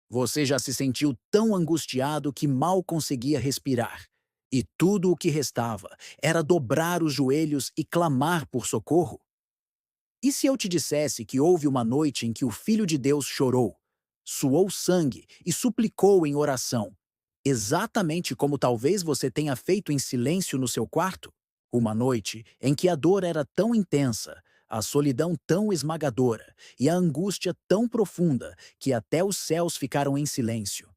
Você já se sentiu tão angustiado que mal conseguia respirar, e tudo o que restava era dobrar os joelhos e clamar por socorro? E se eu te dissesse que houve uma noite em que o Filho de Deus chorou, suou sangue e suplicou em oração, exatamente como talvez você tenha feito em silêncio no seu quarto? Uma noite em que a dor era tão intensa, a solidão tão esmagadora e a angústia tão profunda que até os céus ficaram em silêncio.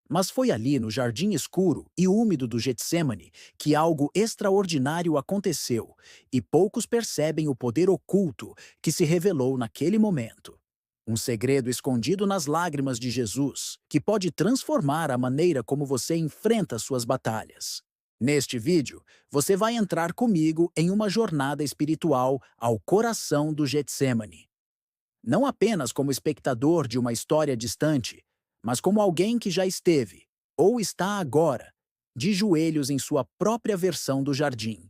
Mas foi ali, no jardim escuro e úmido do Getsemane, que algo extraordinário aconteceu, e poucos percebem o poder oculto que se revelou naquele momento. Um segredo escondido nas lágrimas de Jesus, que pode transformar a maneira como você enfrenta suas batalhas. Neste vídeo, você vai entrar comigo em uma jornada espiritual ao coração do Getsemane. Não apenas como espectador de uma história distante, mas como alguém que já esteve, ou está agora, de joelhos em sua própria versão do jardim.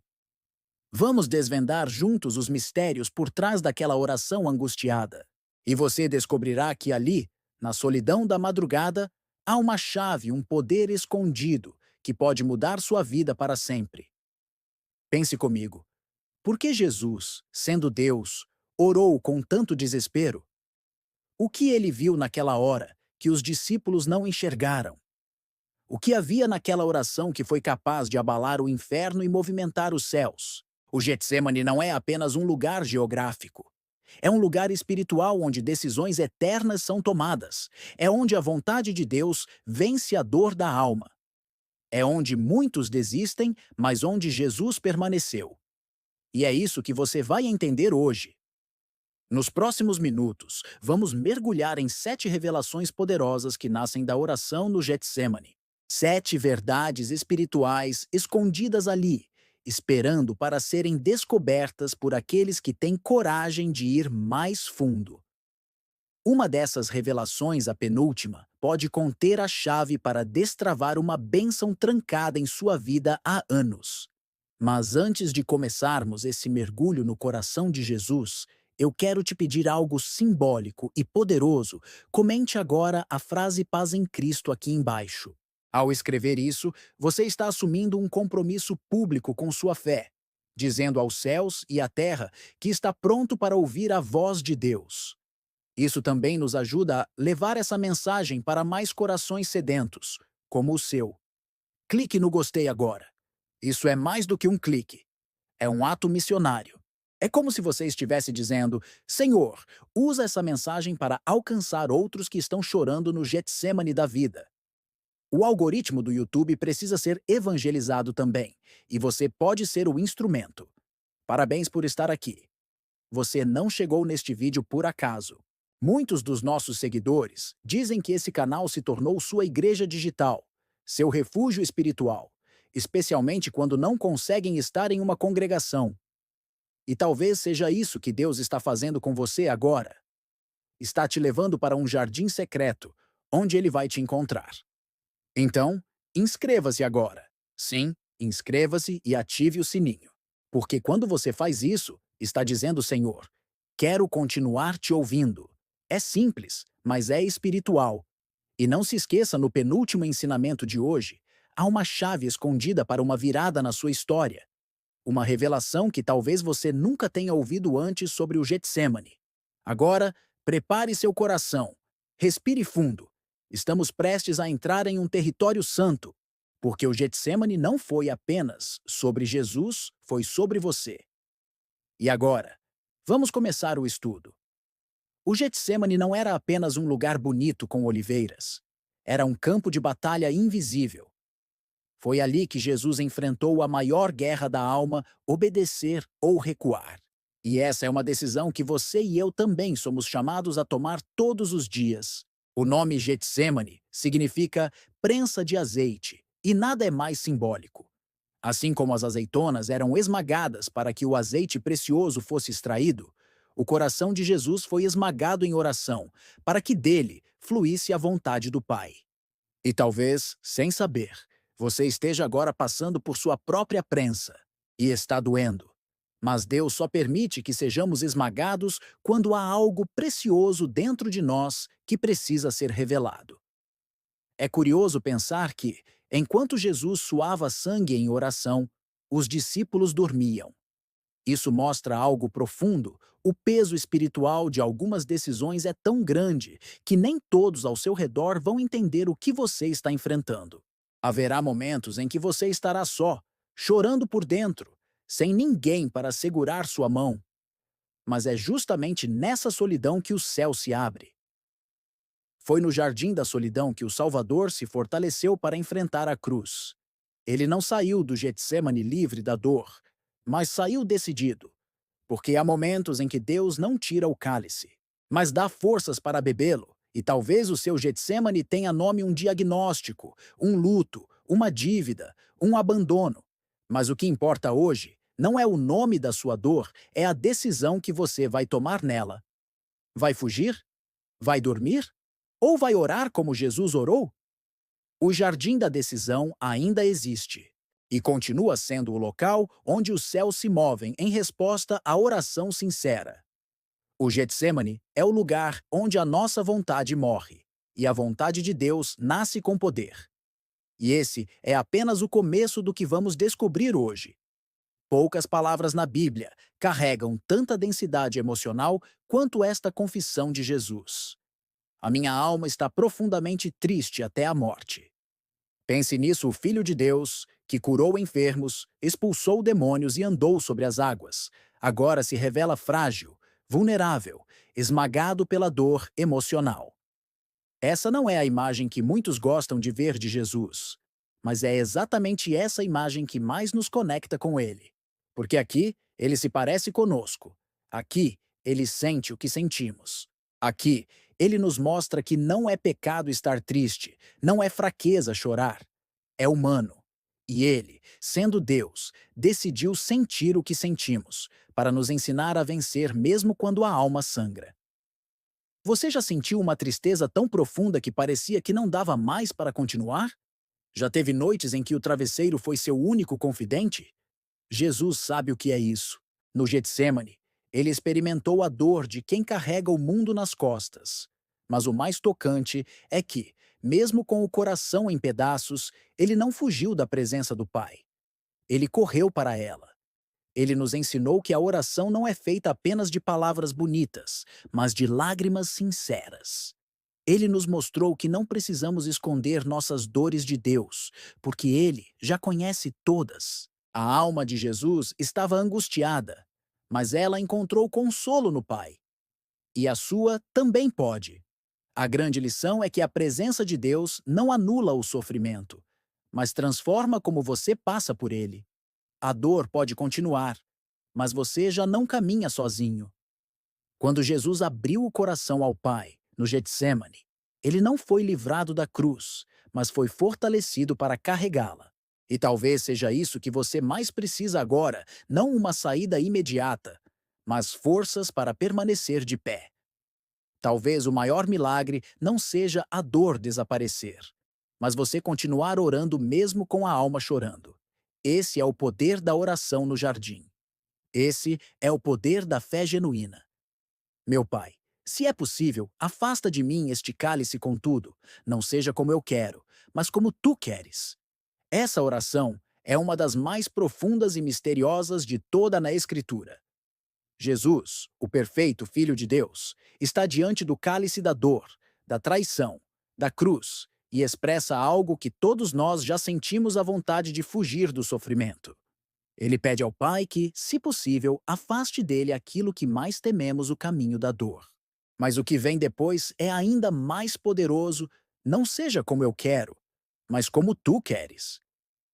Vamos desvendar juntos os mistérios por trás daquela oração angustiada. E você descobrirá que ali, na solidão da madrugada, há uma chave, um poder escondido que pode mudar sua vida para sempre. Pense comigo, por que Jesus, sendo Deus, orou com tanto desespero? O que ele viu naquela hora que os discípulos não enxergaram? O que havia naquela oração que foi capaz de abalar o inferno e movimentar os céus? O Getsemane não é apenas um lugar geográfico. É um lugar espiritual onde decisões eternas são tomadas. É onde a vontade de Deus vence a dor da alma. É onde muitos desistem, mas onde Jesus permaneceu. E é isso que você vai entender hoje. Nos próximos minutos, vamos mergulhar em 7 revelações poderosas que nascem da oração no Getsemane. 7 verdades espirituais escondidas ali, esperando para serem descobertas por aqueles que têm coragem de ir mais fundo. Uma dessas revelações, a penúltima, pode conter a chave para destravar uma bênção trancada em sua vida há anos. Mas antes de começarmos esse mergulho no coração de Jesus, eu quero te pedir algo simbólico e poderoso. Comente agora a frase Paz em Cristo aqui embaixo. Ao escrever isso, você está assumindo um compromisso público com sua fé, dizendo aos céus e à terra que está pronto para ouvir a voz de Deus. Isso também nos ajuda a levar essa mensagem para mais corações sedentos, como o seu. Clique no gostei agora. Isso é mais do que um clique. É um ato missionário. É como se você estivesse dizendo: Senhor, usa essa mensagem para alcançar outros que estão chorando no Getsemane da vida. O algoritmo do YouTube precisa ser evangelizado também, e você pode ser o instrumento. Parabéns por estar aqui. Você não chegou neste vídeo por acaso. Muitos dos nossos seguidores dizem que esse canal se tornou sua igreja digital, seu refúgio espiritual, especialmente quando não conseguem estar em uma congregação. E talvez seja isso que Deus está fazendo com você agora. Está te levando para um jardim secreto, onde Ele vai te encontrar. Então, inscreva-se agora. Sim, inscreva-se e ative o sininho. Porque quando você faz isso, está dizendo: Senhor, quero continuar te ouvindo. É simples, mas é espiritual. E não se esqueça, no penúltimo ensinamento de hoje, há uma chave escondida para uma virada na sua história. Uma revelação que talvez você nunca tenha ouvido antes sobre o Getsemane. Agora, prepare seu coração. Respire fundo. Estamos prestes a entrar em um território santo, porque o Getsemane não foi apenas sobre Jesus, foi sobre você. E agora, vamos começar o estudo. O Getsemane não era apenas um lugar bonito com oliveiras. Era um campo de batalha invisível. Foi ali que Jesus enfrentou a maior guerra da alma: obedecer ou recuar. E essa é uma decisão que você e eu também somos chamados a tomar todos os dias. O nome Getsemane significa prensa de azeite, e nada é mais simbólico. Assim como as azeitonas eram esmagadas para que o azeite precioso fosse extraído, o coração de Jesus foi esmagado em oração, para que dele fluísse a vontade do Pai. E talvez, sem saber, você esteja agora passando por sua própria prensa e está doendo. Mas Deus só permite que sejamos esmagados quando há algo precioso dentro de nós que precisa ser revelado. É curioso pensar que, enquanto Jesus suava sangue em oração, os discípulos dormiam. Isso mostra algo profundo. O peso espiritual de algumas decisões é tão grande que nem todos ao seu redor vão entender o que você está enfrentando. Haverá momentos em que você estará só, chorando por dentro, sem ninguém para segurar sua mão. Mas é justamente nessa solidão que o céu se abre. Foi no jardim da solidão que o Salvador se fortaleceu para enfrentar a cruz. Ele não saiu do Getsemane livre da dor, mas saiu decidido, porque há momentos em que Deus não tira o cálice, mas dá forças para bebê-lo, e talvez o seu Getsemane tenha nome um diagnóstico, um luto, uma dívida, um abandono. Mas o que importa hoje não é o nome da sua dor, é a decisão que você vai tomar nela. Vai fugir? Vai dormir? Ou vai orar como Jesus orou? O jardim da decisão ainda existe e continua sendo o local onde os céus se movem em resposta à oração sincera. O Getsemane é o lugar onde a nossa vontade morre e a vontade de Deus nasce com poder. E esse é apenas o começo do que vamos descobrir hoje. Poucas palavras na Bíblia carregam tanta densidade emocional quanto esta confissão de Jesus. A minha alma está profundamente triste até a morte. Pense nisso, o Filho de Deus, que curou enfermos, expulsou demônios e andou sobre as águas, agora se revela frágil, vulnerável, esmagado pela dor emocional. Essa não é a imagem que muitos gostam de ver de Jesus, mas é exatamente essa imagem que mais nos conecta com ele. Porque aqui, ele se parece conosco. Aqui, ele sente o que sentimos. Aqui, ele nos mostra que não é pecado estar triste, não é fraqueza chorar. É humano. E ele, sendo Deus, decidiu sentir o que sentimos, para nos ensinar a vencer mesmo quando a alma sangra. Você já sentiu uma tristeza tão profunda que parecia que não dava mais para continuar? Já teve noites em que o travesseiro foi seu único confidente? Jesus sabe o que é isso. No Getsemane, ele experimentou a dor de quem carrega o mundo nas costas. Mas o mais tocante é que, mesmo com o coração em pedaços, ele não fugiu da presença do Pai. Ele correu para ela. Ele nos ensinou que a oração não é feita apenas de palavras bonitas, mas de lágrimas sinceras. Ele nos mostrou que não precisamos esconder nossas dores de Deus, porque Ele já conhece todas. A alma de Jesus estava angustiada, mas ela encontrou consolo no Pai. E a sua também pode. A grande lição é que a presença de Deus não anula o sofrimento, mas transforma como você passa por ele. A dor pode continuar, mas você já não caminha sozinho. Quando Jesus abriu o coração ao Pai, no Getsemane, ele não foi livrado da cruz, mas foi fortalecido para carregá-la. E talvez seja isso que você mais precisa agora, não uma saída imediata, mas forças para permanecer de pé. Talvez o maior milagre não seja a dor desaparecer, mas você continuar orando mesmo com a alma chorando. Esse é o poder da oração no jardim. Esse é o poder da fé genuína. Meu Pai, se é possível, afasta de mim este cálice contudo, não seja como eu quero, mas como tu queres. Essa oração é uma das mais profundas e misteriosas de toda na Escritura. Jesus, o perfeito Filho de Deus, está diante do cálice da dor, da traição, da cruz e expressa algo que todos nós já sentimos a vontade de fugir do sofrimento. Ele pede ao Pai que, se possível, afaste dele aquilo que mais tememos, o caminho da dor. Mas o que vem depois é ainda mais poderoso, não seja como eu quero, mas como tu queres.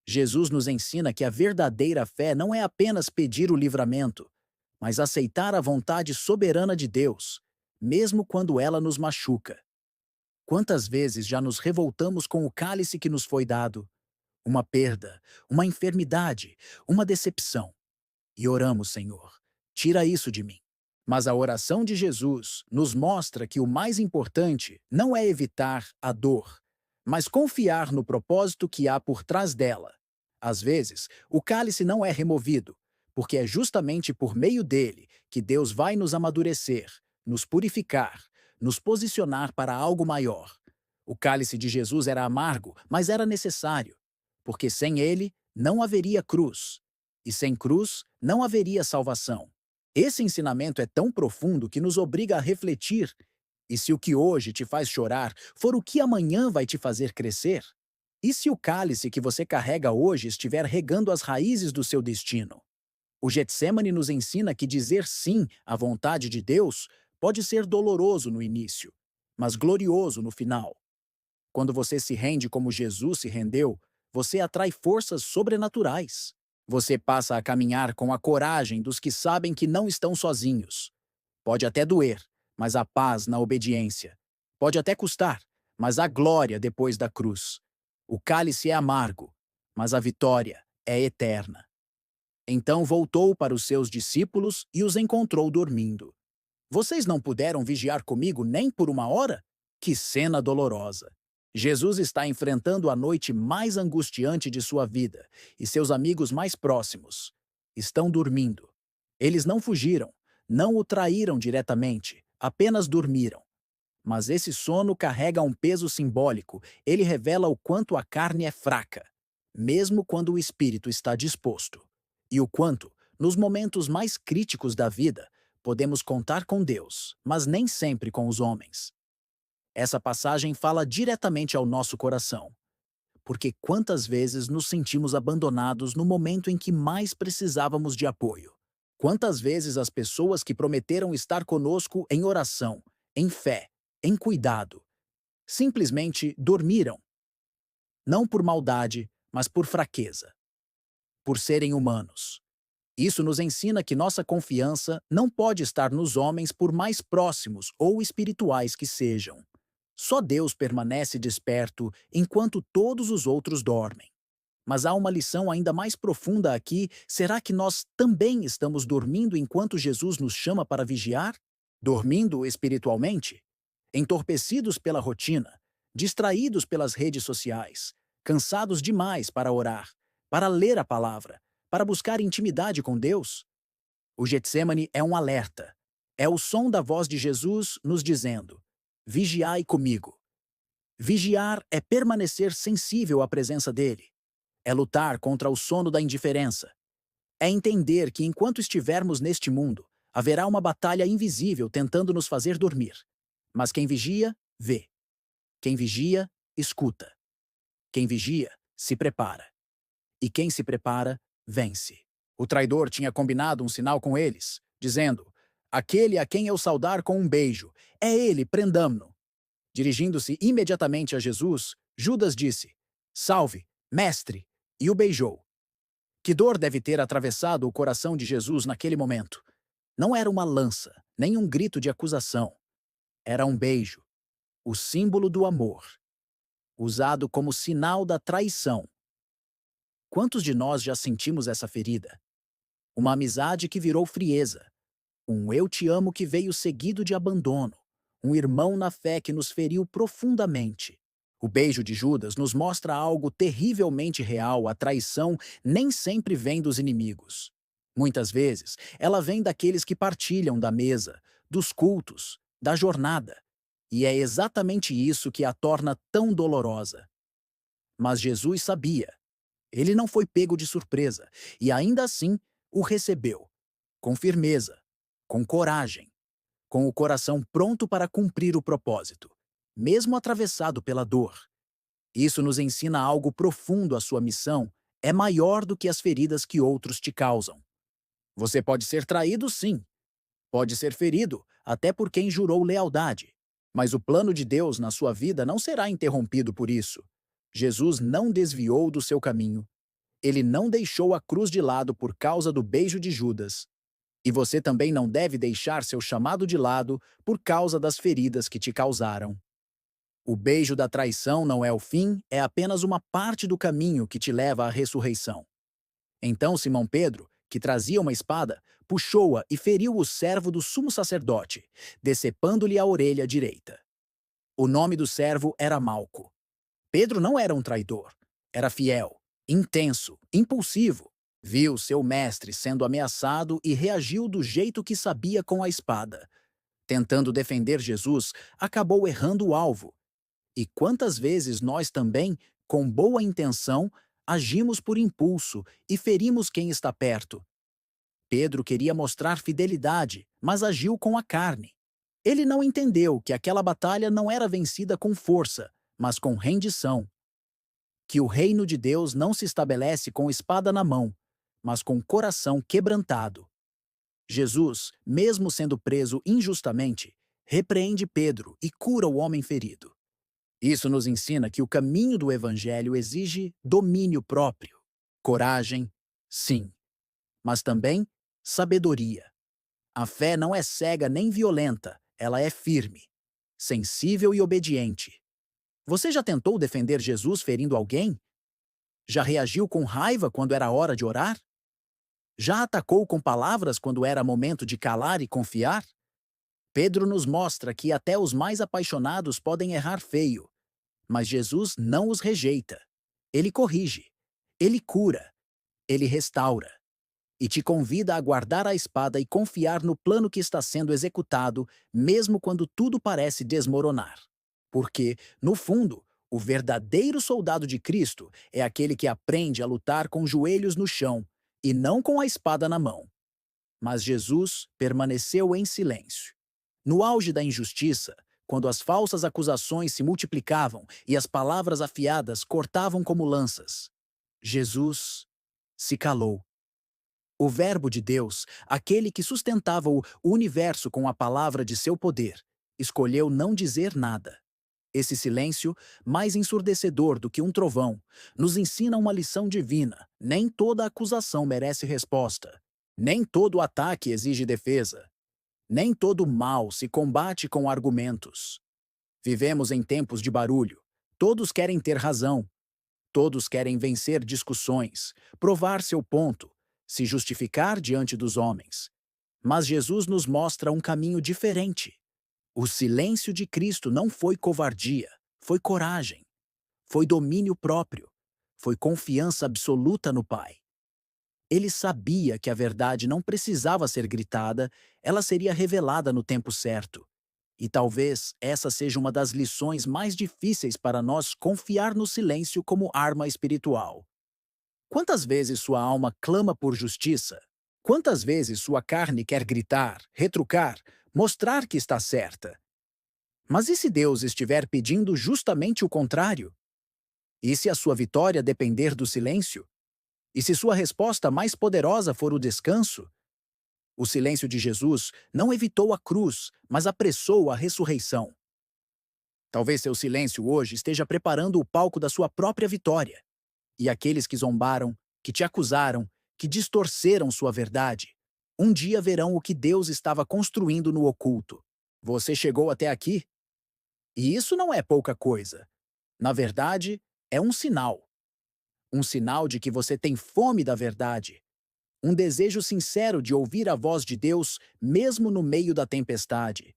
Jesus nos ensina que a verdadeira fé não é apenas pedir o livramento, mas aceitar a vontade soberana de Deus, mesmo quando ela nos machuca. Quantas vezes já nos revoltamos com o cálice que nos foi dado? Uma perda, uma enfermidade, uma decepção. E oramos, Senhor, tira isso de mim. Mas a oração de Jesus nos mostra que o mais importante não é evitar a dor, mas confiar no propósito que há por trás dela. Às vezes, o cálice não é removido, porque é justamente por meio dele que Deus vai nos amadurecer, nos purificar, nos posicionar para algo maior. O cálice de Jesus era amargo, mas era necessário, porque sem ele não haveria cruz, e sem cruz não haveria salvação. Esse ensinamento é tão profundo que nos obriga a refletir. E se o que hoje te faz chorar for o que amanhã vai te fazer crescer? E se o cálice que você carrega hoje estiver regando as raízes do seu destino? O Getsemane nos ensina que dizer sim à vontade de Deus pode ser doloroso no início, mas glorioso no final. Quando você se rende como Jesus se rendeu, você atrai forças sobrenaturais. Você passa a caminhar com a coragem dos que sabem que não estão sozinhos. Pode até doer, mas há paz na obediência. Pode até custar, mas há glória depois da cruz. O cálice é amargo, mas a vitória é eterna. Então voltou para os seus discípulos e os encontrou dormindo. Vocês não puderam vigiar comigo nem por uma hora? Que cena dolorosa! Jesus está enfrentando a noite mais angustiante de sua vida e seus amigos mais próximos estão dormindo. Eles não fugiram, não o traíram diretamente, apenas dormiram. Mas esse sono carrega um peso simbólico, ele revela o quanto a carne é fraca, mesmo quando o espírito está disposto. E o quanto, nos momentos mais críticos da vida, podemos contar com Deus, mas nem sempre com os homens. Essa passagem fala diretamente ao nosso coração, porque quantas vezes nos sentimos abandonados no momento em que mais precisávamos de apoio? Quantas vezes as pessoas que prometeram estar conosco em oração, em fé, em cuidado, simplesmente dormiram, não por maldade, mas por fraqueza, por serem humanos. Isso nos ensina que nossa confiança não pode estar nos homens por mais próximos ou espirituais que sejam. Só Deus permanece desperto enquanto todos os outros dormem. Mas há uma lição ainda mais profunda aqui. Será que nós também estamos dormindo enquanto Jesus nos chama para vigiar? Dormindo espiritualmente? Entorpecidos pela rotina, distraídos pelas redes sociais, cansados demais para orar, para ler a palavra, para buscar intimidade com Deus? O Getsemane é um alerta. É o som da voz de Jesus nos dizendo: vigiai comigo. Vigiar é permanecer sensível à presença dele. É lutar contra o sono da indiferença. É entender que enquanto estivermos neste mundo, haverá uma batalha invisível tentando nos fazer dormir. Mas quem vigia, vê. Quem vigia, escuta. Quem vigia, se prepara. E quem se prepara, vence. O traidor tinha combinado um sinal com eles, dizendo: aquele a quem eu saudar com um beijo, é ele, prendamo-no. Dirigindo-se imediatamente a Jesus, Judas disse: salve, mestre, e o beijou. Que dor deve ter atravessado o coração de Jesus naquele momento? Não era uma lança, nem um grito de acusação. Era um beijo, o símbolo do amor, usado como sinal da traição. Quantos de nós já sentimos essa ferida? Uma amizade que virou frieza, um eu te amo que veio seguido de abandono, um irmão na fé que nos feriu profundamente. O beijo de Judas nos mostra algo terrivelmente real: a traição nem sempre vem dos inimigos. Muitas vezes, ela vem daqueles que partilham da mesa, dos cultos, da jornada. E é exatamente isso que a torna tão dolorosa. Mas Jesus sabia. Ele não foi pego de surpresa e ainda assim o recebeu, com firmeza, com coragem, com o coração pronto para cumprir o propósito, mesmo atravessado pela dor. Isso nos ensina algo profundo: a sua missão é maior do que as feridas que outros te causam. Você pode ser traído, sim. Pode ser ferido, até por quem jurou lealdade. Mas o plano de Deus na sua vida não será interrompido por isso. Jesus não desviou do seu caminho. Ele não deixou a cruz de lado por causa do beijo de Judas. E você também não deve deixar seu chamado de lado por causa das feridas que te causaram. O beijo da traição não é o fim, é apenas uma parte do caminho que te leva à ressurreição. Então Simão Pedro, que trazia uma espada, puxou-a e feriu o servo do sumo sacerdote, decepando-lhe a orelha direita. O nome do servo era Malco. Pedro não era um traidor. Era fiel, intenso, impulsivo. Viu seu mestre sendo ameaçado e reagiu do jeito que sabia com a espada. Tentando defender Jesus, acabou errando o alvo. E quantas vezes nós também, com boa intenção, agimos por impulso e ferimos quem está perto? Pedro queria mostrar fidelidade, mas agiu com a carne. Ele não entendeu que aquela batalha não era vencida com força, mas com rendição. Que o reino de Deus não se estabelece com espada na mão, mas com coração quebrantado. Jesus, mesmo sendo preso injustamente, repreende Pedro e cura o homem ferido. Isso nos ensina que o caminho do Evangelho exige domínio próprio, coragem, sim, mas também sabedoria. A fé não é cega nem violenta, ela é firme, sensível e obediente. Você já tentou defender Jesus ferindo alguém? Já reagiu com raiva quando era hora de orar? Já atacou com palavras quando era momento de calar e confiar? Pedro nos mostra que até os mais apaixonados podem errar feio, mas Jesus não os rejeita. Ele corrige, ele cura, ele restaura e te convida a guardar a espada e confiar no plano que está sendo executado, mesmo quando tudo parece desmoronar. Porque, no fundo, o verdadeiro soldado de Cristo é aquele que aprende a lutar com os joelhos no chão e não com a espada na mão. Mas Jesus permaneceu em silêncio. No auge da injustiça, quando as falsas acusações se multiplicavam e as palavras afiadas cortavam como lanças, Jesus se calou. O Verbo de Deus, aquele que sustentava o universo com a palavra de seu poder, escolheu não dizer nada. Esse silêncio, mais ensurdecedor do que um trovão, nos ensina uma lição divina. Nem toda acusação merece resposta. Nem todo ataque exige defesa. Nem todo mal se combate com argumentos. Vivemos em tempos de barulho. Todos querem ter razão. Todos querem vencer discussões, provar seu ponto, se justificar diante dos homens. Mas Jesus nos mostra um caminho diferente. O silêncio de Cristo não foi covardia, foi coragem, foi domínio próprio, foi confiança absoluta no Pai. Ele sabia que a verdade não precisava ser gritada, ela seria revelada no tempo certo. E talvez essa seja uma das lições mais difíceis para nós: confiar no silêncio como arma espiritual. Quantas vezes sua alma clama por justiça? Quantas vezes sua carne quer gritar, retrucar, mostrar que está certa? Mas e se Deus estiver pedindo justamente o contrário? E se a sua vitória depender do silêncio? E se sua resposta mais poderosa for o descanso? O silêncio de Jesus não evitou a cruz, mas apressou a ressurreição. Talvez seu silêncio hoje esteja preparando o palco da sua própria vitória. E aqueles que zombaram, que te acusaram, que distorceram sua verdade, um dia verão o que Deus estava construindo no oculto. Você chegou até aqui? E isso não é pouca coisa. Na verdade, é um sinal. Um sinal de que você tem fome da verdade. Um desejo sincero de ouvir a voz de Deus, mesmo no meio da tempestade.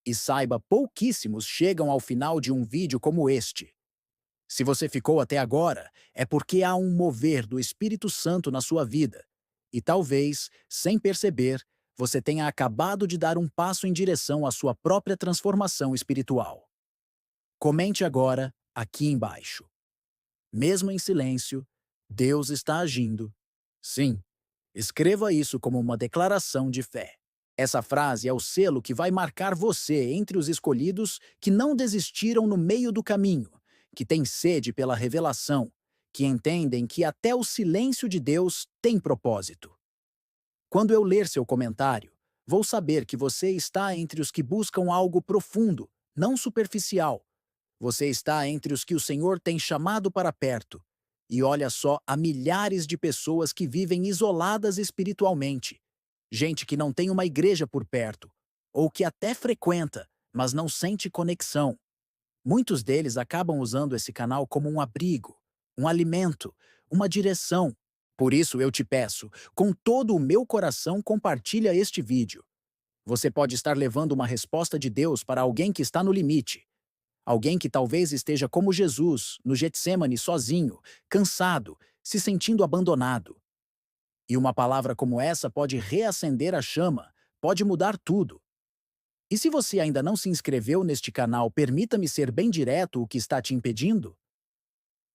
E saiba, pouquíssimos chegam ao final de um vídeo como este. Se você ficou até agora, é porque há um mover do Espírito Santo na sua vida. E talvez, sem perceber, você tenha acabado de dar um passo em direção à sua própria transformação espiritual. Comente agora, aqui embaixo. Mesmo em silêncio, Deus está agindo. Sim, escreva isso como uma declaração de fé. Essa frase é o selo que vai marcar você entre os escolhidos que não desistiram no meio do caminho, que têm sede pela revelação, que entendem que até o silêncio de Deus tem propósito. Quando eu ler seu comentário, vou saber que você está entre os que buscam algo profundo, não superficial. Você está entre os que o Senhor tem chamado para perto. E olha só, há milhares de pessoas que vivem isoladas espiritualmente. Gente que não tem uma igreja por perto, ou que até frequenta, mas não sente conexão. Muitos deles acabam usando esse canal como um abrigo, um alimento, uma direção. Por isso eu te peço, com todo o meu coração, compartilha este vídeo. Você pode estar levando uma resposta de Deus para alguém que está no limite. Alguém que talvez esteja como Jesus, no Getsêmani, sozinho, cansado, se sentindo abandonado. E uma palavra como essa pode reacender a chama, pode mudar tudo. E se você ainda não se inscreveu neste canal, permita-me ser bem direto o que está te impedindo.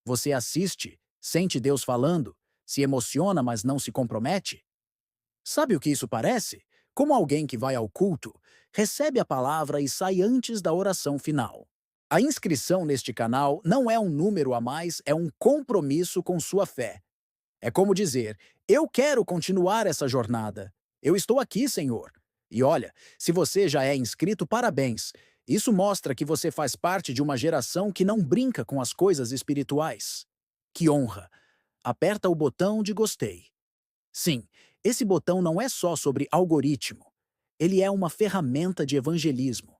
Você assiste, sente Deus falando, se emociona, mas não se compromete? Sabe o que isso parece? Como alguém que vai ao culto, recebe a palavra e sai antes da oração final. A inscrição neste canal não é um número a mais, é um compromisso com sua fé. É como dizer: eu quero continuar essa jornada. Eu estou aqui, Senhor. E olha, se você já é inscrito, parabéns. Isso mostra que você faz parte de uma geração que não brinca com as coisas espirituais. Que honra! Aperta o botão de gostei. Sim, esse botão não é só sobre algoritmo. Ele é uma ferramenta de evangelismo.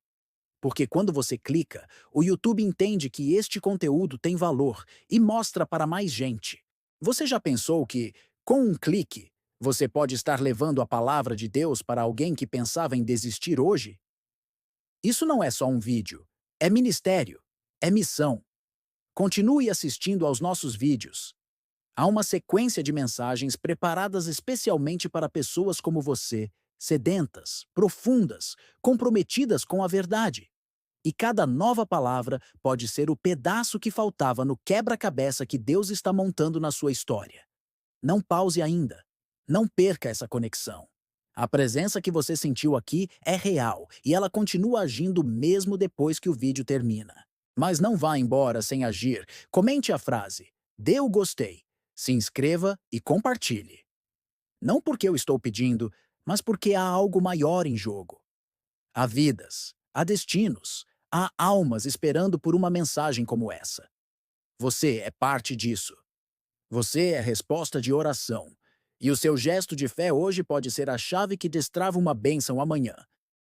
Porque quando você clica, o YouTube entende que este conteúdo tem valor e mostra para mais gente. Você já pensou que, com um clique, você pode estar levando a palavra de Deus para alguém que pensava em desistir hoje? Isso não é só um vídeo. É ministério. É missão. Continue assistindo aos nossos vídeos. Há uma sequência de mensagens preparadas especialmente para pessoas como você, sedentas, profundas, comprometidas com a verdade. E cada nova palavra pode ser o pedaço que faltava no quebra-cabeça que Deus está montando na sua história. Não pause ainda. Não perca essa conexão. A presença que você sentiu aqui é real e ela continua agindo mesmo depois que o vídeo termina. Mas não vá embora sem agir. Comente a frase: dê o gostei, se inscreva e compartilhe. Não porque eu estou pedindo, mas porque há algo maior em jogo. Há vidas, há destinos, há almas esperando por uma mensagem como essa. Você é parte disso. Você é resposta de oração. E o seu gesto de fé hoje pode ser a chave que destrava uma bênção amanhã.